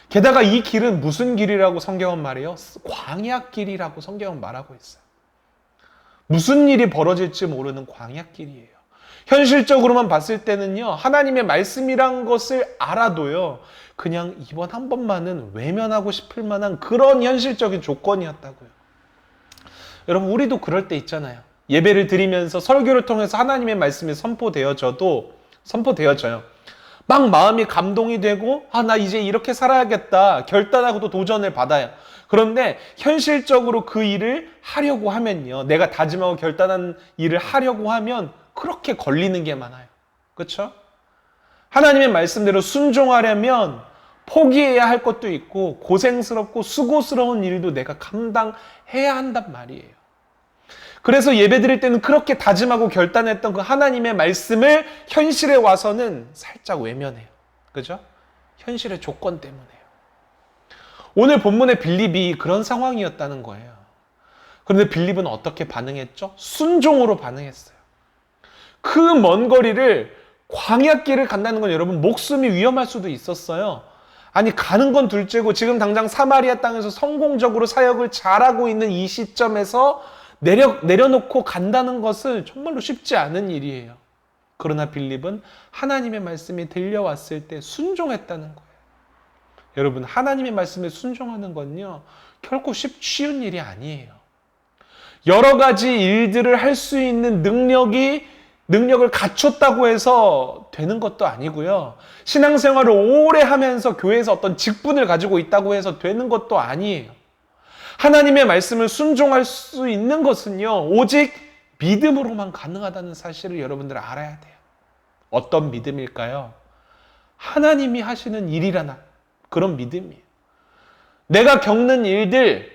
게다가 이 길은 무슨 길이라고 성경은 말해요? 광야길이라고 성경은 말하고 있어요. 무슨 일이 벌어질지 모르는 광야길이에요. 현실적으로만 봤을 때는요, 하나님의 말씀이란 것을 알아도요, 그냥 이번 한 번만은 외면하고 싶을 만한 그런 현실적인 조건이었다고요. 여러분, 우리도 그럴 때 있잖아요. 예배를 드리면서 설교를 통해서 하나님의 말씀이 선포되어져요. 막 마음이 감동이 되고, 나 이제 이렇게 살아야겠다 결단하고도 도전을 받아요. 그런데 현실적으로 그 일을 하려고 하면요, 내가 다짐하고 결단한 일을 하려고 하면 그렇게 걸리는 게 많아요. 그렇죠? 하나님의 말씀대로 순종하려면 포기해야 할 것도 있고 고생스럽고 수고스러운 일도 내가 감당해야 한단 말이에요. 그래서 예배 드릴 때는 그렇게 다짐하고 결단했던 그 하나님의 말씀을 현실에 와서는 살짝 외면해요. 그죠? 현실의 조건 때문에요. 오늘 본문의 빌립이 그런 상황이었다는 거예요. 그런데 빌립은 어떻게 반응했죠? 순종으로 반응했어요. 그 먼 거리를 광야길을 간다는 건 여러분 목숨이 위험할 수도 있었어요. 아니 가는 건 둘째고 지금 당장 사마리아 땅에서 성공적으로 사역을 잘하고 있는 이 시점에서 내려놓고 간다는 것은 정말로 쉽지 않은 일이에요. 그러나 빌립은 하나님의 말씀이 들려왔을 때 순종했다는 거예요. 여러분, 하나님의 말씀에 순종하는 건요, 결코 쉬운 일이 아니에요. 여러 가지 일들을 할 수 있는 능력을 갖췄다고 해서 되는 것도 아니고요. 신앙생활을 오래 하면서 교회에서 어떤 직분을 가지고 있다고 해서 되는 것도 아니에요. 하나님의 말씀을 순종할 수 있는 것은요, 오직 믿음으로만 가능하다는 사실을 여러분들 알아야 돼요. 어떤 믿음일까요? 하나님이 하시는 일이라나 그런 믿음이에요. 내가 겪는 일들,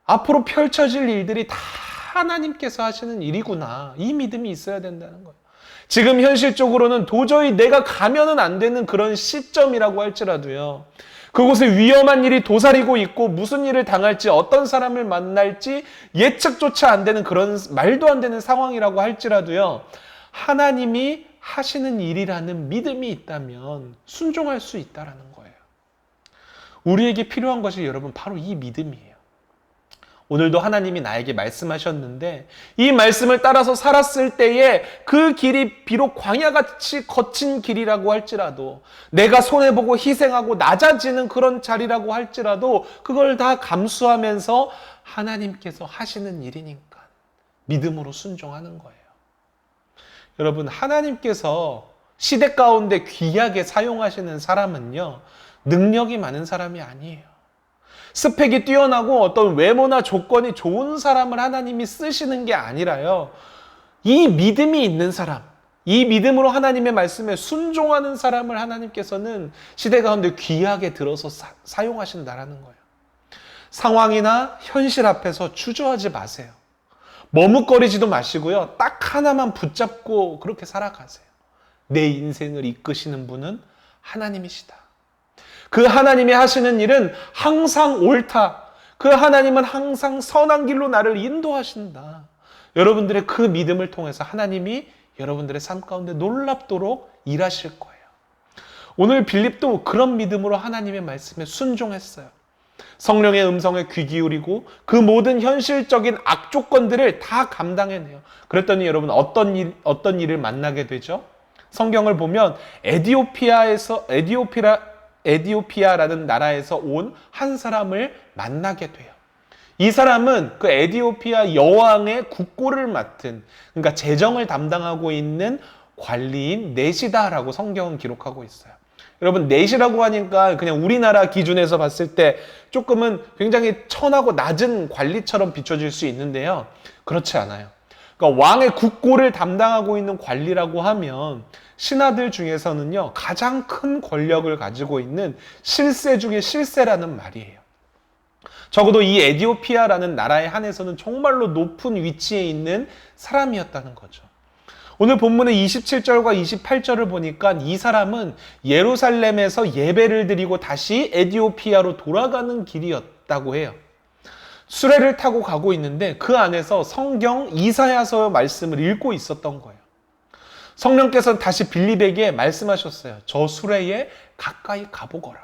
앞으로 펼쳐질 일들이 다 하나님께서 하시는 일이구나. 이 믿음이 있어야 된다는 거예요. 지금 현실적으로는 도저히 내가 가면은 안 되는 그런 시점이라고 할지라도요, 그곳에 위험한 일이 도사리고 있고 무슨 일을 당할지 어떤 사람을 만날지 예측조차 안 되는 그런 말도 안 되는 상황이라고 할지라도요, 하나님이 하시는 일이라는 믿음이 있다면 순종할 수 있다라는 거예요. 우리에게 필요한 것이 여러분 바로 이 믿음이에요. 오늘도 하나님이 나에게 말씀하셨는데 이 말씀을 따라서 살았을 때에 그 길이 비록 광야같이 거친 길이라고 할지라도, 내가 손해보고 희생하고 낮아지는 그런 자리라고 할지라도 그걸 다 감수하면서 하나님께서 하시는 일이니까 믿음으로 순종하는 거예요. 여러분, 하나님께서 시대 가운데 귀하게 사용하시는 사람은요, 능력이 많은 사람이 아니에요. 스펙이 뛰어나고 어떤 외모나 조건이 좋은 사람을 하나님이 쓰시는 게 아니라요, 이 믿음이 있는 사람, 이 믿음으로 하나님의 말씀에 순종하는 사람을 하나님께서는 시대 가운데 귀하게 들어서 사용하신다라는 거예요. 상황이나 현실 앞에서 주저하지 마세요. 머뭇거리지도 마시고요, 딱 하나만 붙잡고 그렇게 살아가세요. 내 인생을 이끄시는 분은 하나님이시다. 그 하나님이 하시는 일은 항상 옳다. 그 하나님은 항상 선한 길로 나를 인도하신다. 여러분들의 그 믿음을 통해서 하나님이 여러분들의 삶 가운데 놀랍도록 일하실 거예요. 오늘 빌립도 그런 믿음으로 하나님의 말씀에 순종했어요. 성령의 음성에 귀 기울이고 그 모든 현실적인 악조건들을 다 감당해내요. 그랬더니 여러분 어떤 일을 만나게 되죠? 성경을 보면 에디오피아라는 나라에서 온 한 사람을 만나게 돼요. 이 사람은 그 에디오피아 여왕의 국고를 맡은, 그러니까 재정을 담당하고 있는 관리인 넷이다라고 성경은 기록하고 있어요. 여러분, 넷이라고 하니까 그냥 우리나라 기준에서 봤을 때 조금은 굉장히 천하고 낮은 관리처럼 비춰질 수 있는데요. 그렇지 않아요. 그러니까 왕의 국고를 담당하고 있는 관리라고 하면 신하들 중에서는요, 가장 큰 권력을 가지고 있는 실세 중에 실세라는 말이에요. 적어도 이 에디오피아라는 나라에 한해서는 정말로 높은 위치에 있는 사람이었다는 거죠. 오늘 본문의 27절과 28절을 보니까 이 사람은 예루살렘에서 예배를 드리고 다시 에디오피아로 돌아가는 길이었다고 해요. 수레를 타고 가고 있는데 그 안에서 성경 이사야서 말씀을 읽고 있었던 거예요. 성령께서는 다시 빌립에게 말씀하셨어요. 저 수레에 가까이 가보거라.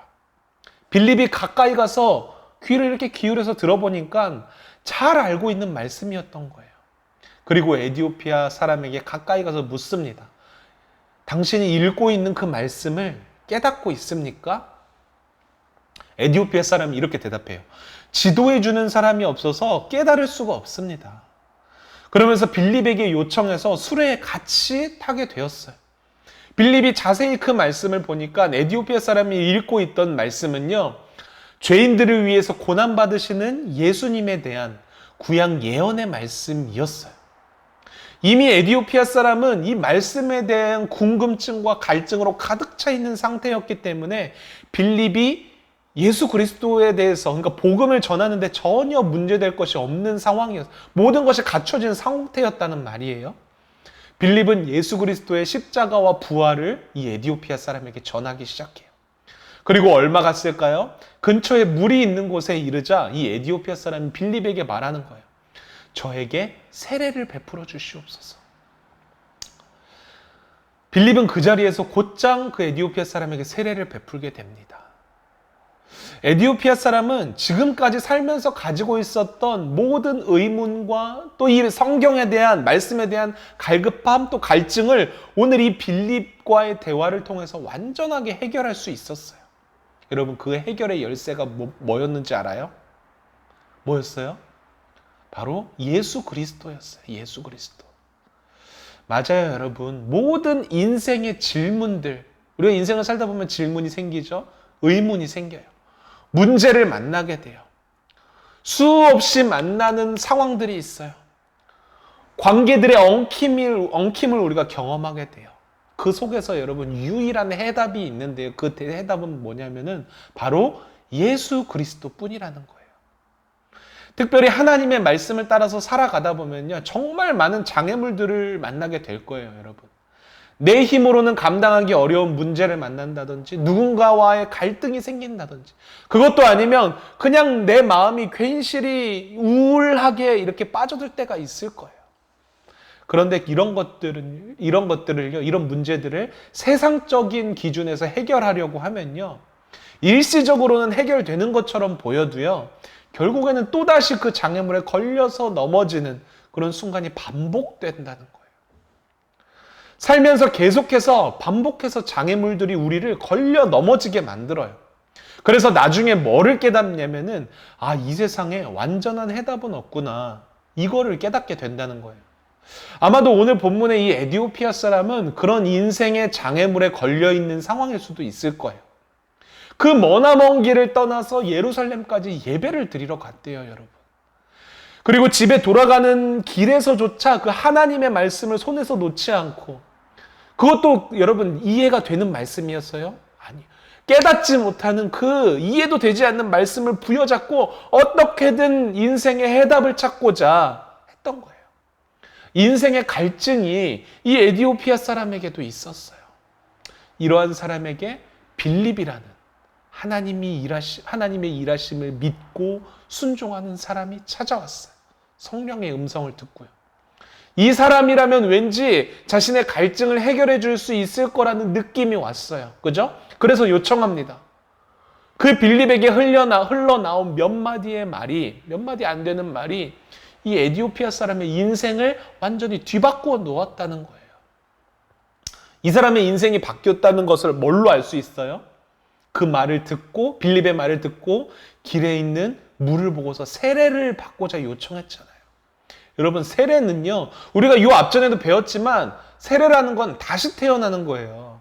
빌립이 가까이 가서 귀를 이렇게 기울여서 들어보니까 잘 알고 있는 말씀이었던 거예요. 그리고 에디오피아 사람에게 가까이 가서 묻습니다. 당신이 읽고 있는 그 말씀을 깨닫고 있습니까? 에디오피아 사람이 이렇게 대답해요. 지도해 주는 사람이 없어서 깨달을 수가 없습니다. 그러면서 빌립에게 요청해서 수레에 같이 타게 되었어요. 빌립이 자세히 그 말씀을 보니까 에디오피아 사람이 읽고 있던 말씀은요, 죄인들을 위해서 고난받으시는 예수님에 대한 구약 예언의 말씀이었어요. 이미 에디오피아 사람은 이 말씀에 대한 궁금증과 갈증으로 가득 차 있는 상태였기 때문에 빌립이 예수 그리스도에 대해서, 그러니까 복음을 전하는데 전혀 문제될 것이 없는 상황이었어요. 모든 것이 갖춰진 상태였다는 말이에요. 빌립은 예수 그리스도의 십자가와 부활을 이 에디오피아 사람에게 전하기 시작해요. 그리고 얼마 갔을까요? 근처에 물이 있는 곳에 이르자 이 에디오피아 사람이 빌립에게 말하는 거예요. 저에게 세례를 베풀어 주시옵소서. 빌립은 그 자리에서 곧장 그 에디오피아 사람에게 세례를 베풀게 됩니다. 에디오피아 사람은 지금까지 살면서 가지고 있었던 모든 의문과 또 이 성경에 대한 말씀에 대한 갈급함 또 갈증을 오늘 이 빌립과의 대화를 통해서 완전하게 해결할 수 있었어요. 여러분, 그 해결의 열쇠가 뭐였는지 알아요? 뭐였어요? 바로 예수 그리스도였어요. 예수 그리스도. 맞아요, 여러분. 모든 인생의 질문들, 우리가 인생을 살다 보면 질문이 생기죠. 의문이 생겨요. 문제를 만나게 돼요. 수없이 만나는 상황들이 있어요. 관계들의 엉킴을 우리가 경험하게 돼요. 그 속에서 여러분 유일한 해답이 있는데요. 그 해답은 뭐냐면은 바로 예수 그리스도 뿐이라는 거예요. 특별히 하나님의 말씀을 따라서 살아가다 보면요, 정말 많은 장애물들을 만나게 될 거예요, 여러분. 내 힘으로는 감당하기 어려운 문제를 만난다든지 누군가와의 갈등이 생긴다든지, 그것도 아니면 그냥 내 마음이 괜시리 우울하게 이렇게 빠져들 때가 있을 거예요. 그런데 이런 문제들을 세상적인 기준에서 해결하려고 하면요, 일시적으로는 해결되는 것처럼 보여도요, 결국에는 또다시 그 장애물에 걸려서 넘어지는 그런 순간이 반복된다는 거예요. 살면서 계속해서 반복해서 장애물들이 우리를 걸려 넘어지게 만들어요. 그래서 나중에 뭐를 깨닫냐면은, 아, 이 세상에 완전한 해답은 없구나, 이거를 깨닫게 된다는 거예요. 아마도 오늘 본문의 이 에디오피아 사람은 그런 인생의 장애물에 걸려있는 상황일 수도 있을 거예요. 그 머나먼 길을 떠나서 예루살렘까지 예배를 드리러 갔대요, 여러분. 그리고 집에 돌아가는 길에서조차 그 하나님의 말씀을 손에서 놓지 않고, 그것도 여러분 이해가 되는 말씀이었어요? 아니요. 깨닫지 못하는 그 이해도 되지 않는 말씀을 부여잡고 어떻게든 인생의 해답을 찾고자 했던 거예요. 인생의 갈증이 이 에디오피아 사람에게도 있었어요. 이러한 사람에게 빌립이라는 하나님의 일하심을 믿고 순종하는 사람이 찾아왔어요. 성령의 음성을 듣고요. 이 사람이라면 왠지 자신의 갈증을 해결해 줄 수 있을 거라는 느낌이 왔어요. 그죠? 그래서 요청합니다. 그 빌립에게 흘러나온 몇 마디 안 되는 말이 이 에디오피아 사람의 인생을 완전히 뒤바꾸어 놓았다는 거예요. 이 사람의 인생이 바뀌었다는 것을 뭘로 알 수 있어요? 그 말을 듣고, 빌립의 말을 듣고 길에 있는 물을 보고서 세례를 받고자 요청했잖아요. 여러분, 세례는요, 우리가 이 앞전에도 배웠지만 세례라는 건 다시 태어나는 거예요.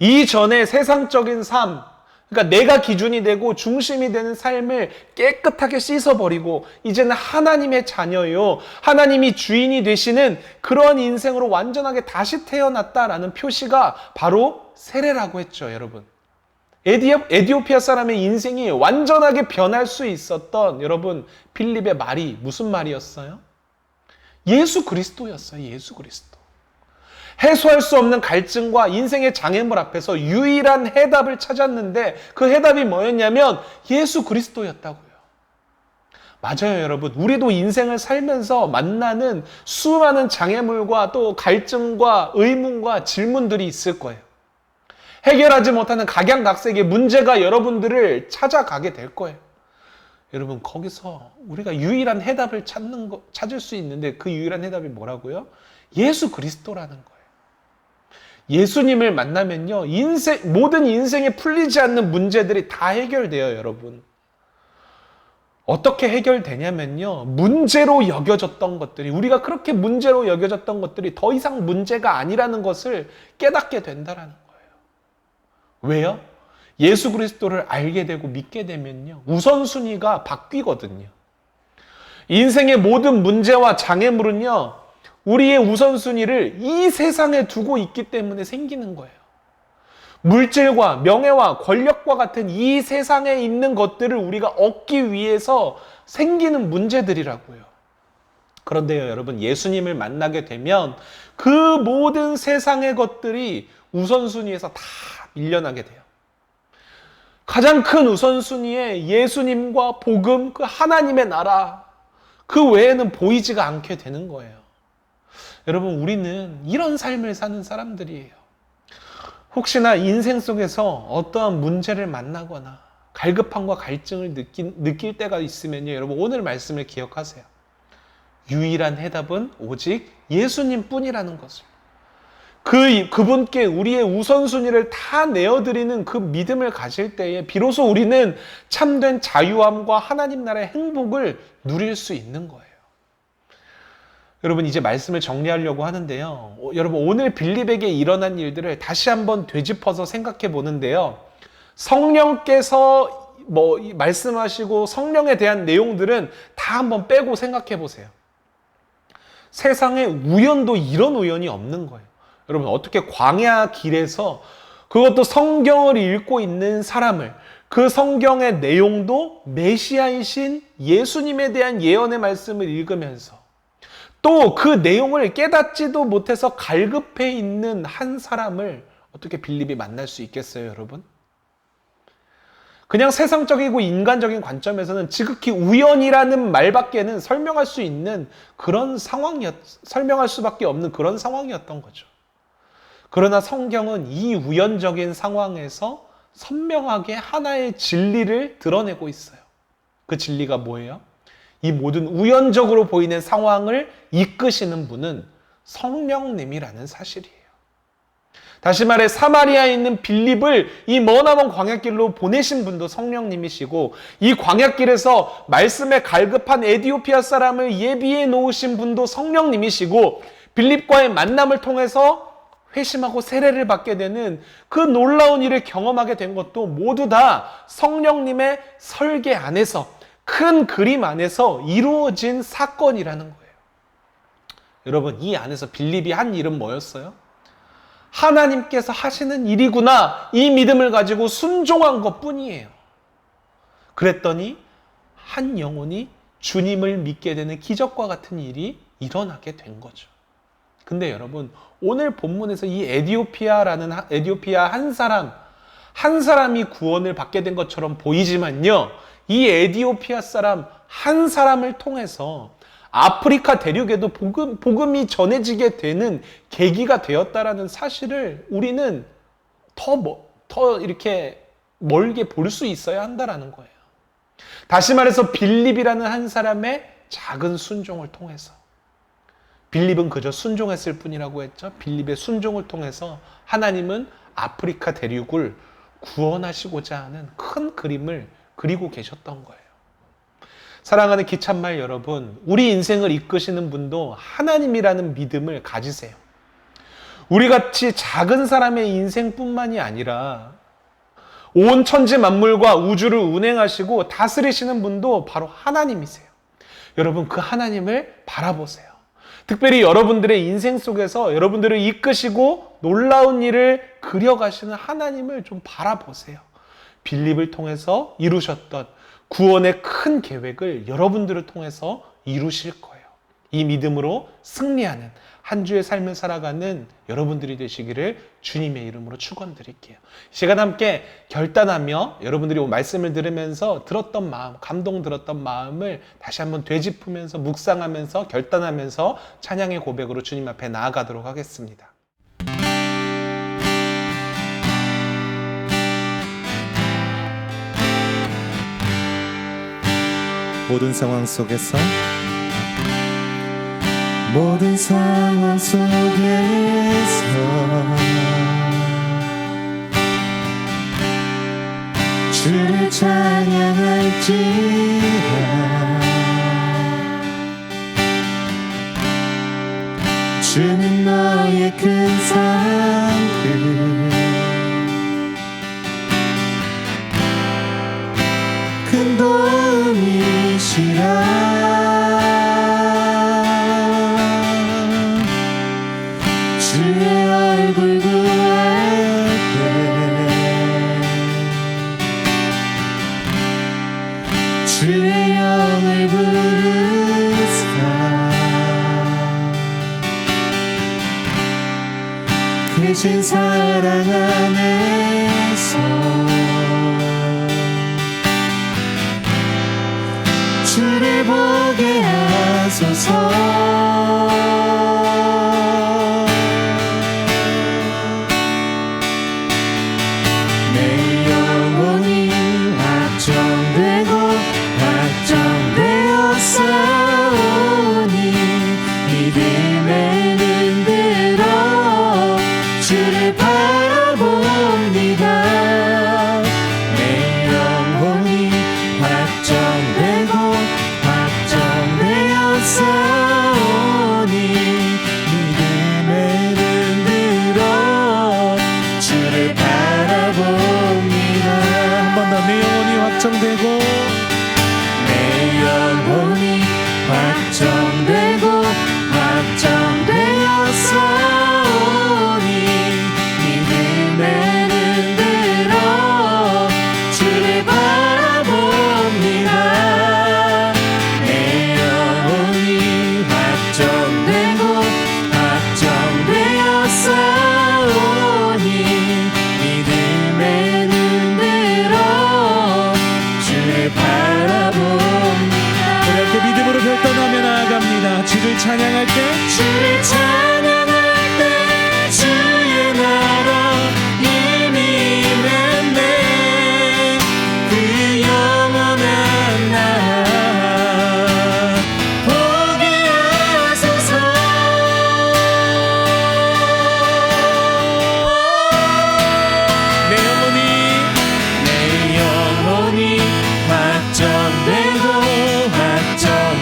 이전에 세상적인 삶, 그러니까 내가 기준이 되고 중심이 되는 삶을 깨끗하게 씻어버리고 이제는 하나님의 자녀요, 하나님이 주인이 되시는 그런 인생으로 완전하게 다시 태어났다라는 표시가 바로 세례라고 했죠, 여러분. 에디오피아 사람의 인생이 완전하게 변할 수 있었던 여러분 빌립의 말이 무슨 말이었어요? 예수 그리스도였어요. 예수 그리스도. 해소할 수 없는 갈증과 인생의 장애물 앞에서 유일한 해답을 찾았는데 그 해답이 뭐였냐면 예수 그리스도였다고요. 맞아요, 여러분. 우리도 인생을 살면서 만나는 수많은 장애물과 또 갈증과 의문과 질문들이 있을 거예요. 해결하지 못하는 각양각색의 문제가 여러분들을 찾아가게 될 거예요. 여러분, 거기서 우리가 유일한 해답을 찾을 수 있는데 그 유일한 해답이 뭐라고요? 예수 그리스도라는 거예요. 예수님을 만나면요, 모든 인생에 풀리지 않는 문제들이 다 해결돼요, 여러분. 어떻게 해결되냐면요, 문제로 여겨졌던 것들이, 우리가 그렇게 문제로 여겨졌던 것들이 더 이상 문제가 아니라는 것을 깨닫게 된다라는 거예요. 왜요? 예수 그리스도를 알게 되고 믿게 되면요, 우선순위가 바뀌거든요. 인생의 모든 문제와 장애물은요, 우리의 우선순위를 이 세상에 두고 있기 때문에 생기는 거예요. 물질과 명예와 권력과 같은 이 세상에 있는 것들을 우리가 얻기 위해서 생기는 문제들이라고요. 그런데요, 여러분, 예수님을 만나게 되면 그 모든 세상의 것들이 우선순위에서 다 밀려나게 돼요. 가장 큰 우선순위에 예수님과 복음, 그 하나님의 나라, 그 외에는 보이지가 않게 되는 거예요. 여러분, 우리는 이런 삶을 사는 사람들이에요. 혹시나 인생 속에서 어떠한 문제를 만나거나 갈급함과 갈증을 느낄 때가 있으면요, 여러분, 오늘 말씀을 기억하세요. 유일한 해답은 오직 예수님 뿐이라는 것을. 그분께 우리의 우선순위를 다 내어드리는 그 믿음을 가질 때에 비로소 우리는 참된 자유함과 하나님 나라의 행복을 누릴 수 있는 거예요. 여러분, 이제 말씀을 정리하려고 하는데요. 여러분, 오늘 빌립에게 일어난 일들을 다시 한번 되짚어서 생각해 보는데요. 성령께서 말씀하시고 성령에 대한 내용들은 다 한번 빼고 생각해 보세요. 세상에 우연도 이런 우연이 없는 거예요. 여러분, 어떻게 광야 길에서 그것도 성경을 읽고 있는 사람을, 그 성경의 내용도 메시아이신 예수님에 대한 예언의 말씀을 읽으면서 또 그 내용을 깨닫지도 못해서 갈급해 있는 한 사람을 어떻게 빌립이 만날 수 있겠어요, 여러분? 그냥 세상적이고 인간적인 관점에서는 지극히 우연이라는 말밖에는 설명할 수밖에 없는 그런 상황이었던 거죠. 그러나 성경은 이 우연적인 상황에서 선명하게 하나의 진리를 드러내고 있어요. 그 진리가 뭐예요? 이 모든 우연적으로 보이는 상황을 이끄시는 분은 성령님이라는 사실이에요. 다시 말해, 사마리아에 있는 빌립을 이 머나먼 광야길로 보내신 분도 성령님이시고, 이 광야길에서 말씀에 갈급한 에디오피아 사람을 예비해 놓으신 분도 성령님이시고, 빌립과의 만남을 통해서 회심하고 세례를 받게 되는 그 놀라운 일을 경험하게 된 것도 모두 다 성령님의 설계 안에서, 큰 그림 안에서 이루어진 사건이라는 거예요. 여러분, 이 안에서 빌립이 한 일은 뭐였어요? 하나님께서 하시는 일이구나, 이 믿음을 가지고 순종한 것뿐이에요. 그랬더니 한 영혼이 주님을 믿게 되는 기적과 같은 일이 일어나게 된 거죠. 근데 여러분, 오늘 본문에서 이 에디오피아 한 사람, 한 사람이 구원을 받게 된 것처럼 보이지만요, 이 에디오피아 사람 한 사람을 통해서 아프리카 대륙에도 복음이 전해지게 되는 계기가 되었다라는 사실을 우리는 더 이렇게 멀게 볼 수 있어야 한다라는 거예요. 다시 말해서 빌립이라는 한 사람의 작은 순종을 통해서, 빌립은 그저 순종했을 뿐이라고 했죠. 빌립의 순종을 통해서 하나님은 아프리카 대륙을 구원하시고자 하는 큰 그림을 그리고 계셨던 거예요. 사랑하는 기찬말 여러분, 우리 인생을 이끄시는 분도 하나님이라는 믿음을 가지세요. 우리같이 작은 사람의 인생뿐만이 아니라 온 천지 만물과 우주를 운행하시고 다스리시는 분도 바로 하나님이세요. 여러분, 그 하나님을 바라보세요. 특별히 여러분들의 인생 속에서 여러분들을 이끄시고 놀라운 일을 그려가시는 하나님을 좀 바라보세요. 빌립을 통해서 이루셨던 구원의 큰 계획을 여러분들을 통해서 이루실 거예요. 이 믿음으로 승리하는 한 주의 삶을 살아가는 여러분들이 되시기를 주님의 이름으로 축원드릴게요. 이 시간 함께 결단하며 여러분들이 말씀을 들으면서 들었던 마음, 감동 들었던 마음을 다시 한번 되짚으면서 묵상하면서 결단하면서 찬양의 고백으로 주님 앞에 나아가도록 하겠습니다. 모든 상황 속에서 모든 상황 속에서 주를 찬양할지라 주는 너의 큰 사랑을 큰 도움이시라 주의 얼굴 구할 때 주의 영을 부르사 크신 사랑 안에서 주를 보게 하소서. 내 영혼이 확정되고 확정되어 싸우니 믿음에 흔들어 주를 바라봅니다. 내 영혼이 확정되고 확정되어 싸우니 믿음에 흔들어 주를 바라봅니다. 한 번 더 내 영혼이 확정되고 내 영혼이 확정되고 확정되어 싸우니 믿음에 흔들어 주를 바라봅니다. 내 영혼이 확정되고 확정되어 싸우니 믿음에 흔들어 주를 바라봅니다. 우리 함께 믿음으로 결단하며 나아갑니다. 주를 찬양할 때 주를 찬양할 때 주의 나라 이미 맺네 그 영원한 나라 보게 하소서. 내 영혼이 확정되고 확정되었으니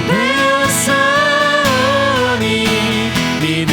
믿음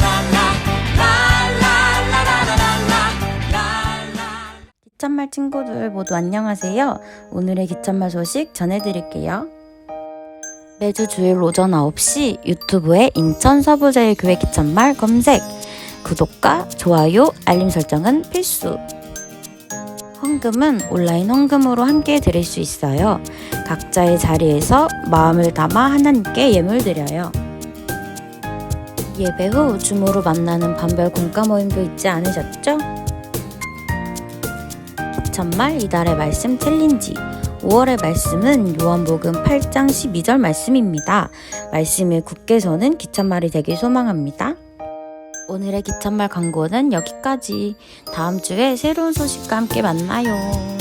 기참말 친구들 모두 안녕하세요. 오늘의 기참말 소식 전해드릴게요. 매주 주일 오전 9시 유튜브에 인천 서부제일교회 기참말 검색, 구독과 좋아요, 알림 설정은 필수. 헌금은 온라인 헌금으로 함께 드릴 수 있어요. 각자의 자리에서 마음을 담아 하나님께 예물 드려요. 예배 후 줌으로 만나는 반별 공과 모임도 잊지 않으셨죠? 기참말 이달의 말씀 챌린지 5월의 말씀은 요한복음 8장 12절 말씀입니다. 말씀을 굳게 서는 기참말이 되길 소망합니다. 오늘의 기참말 광고는 여기까지. 다음 주에 새로운 소식과 함께 만나요.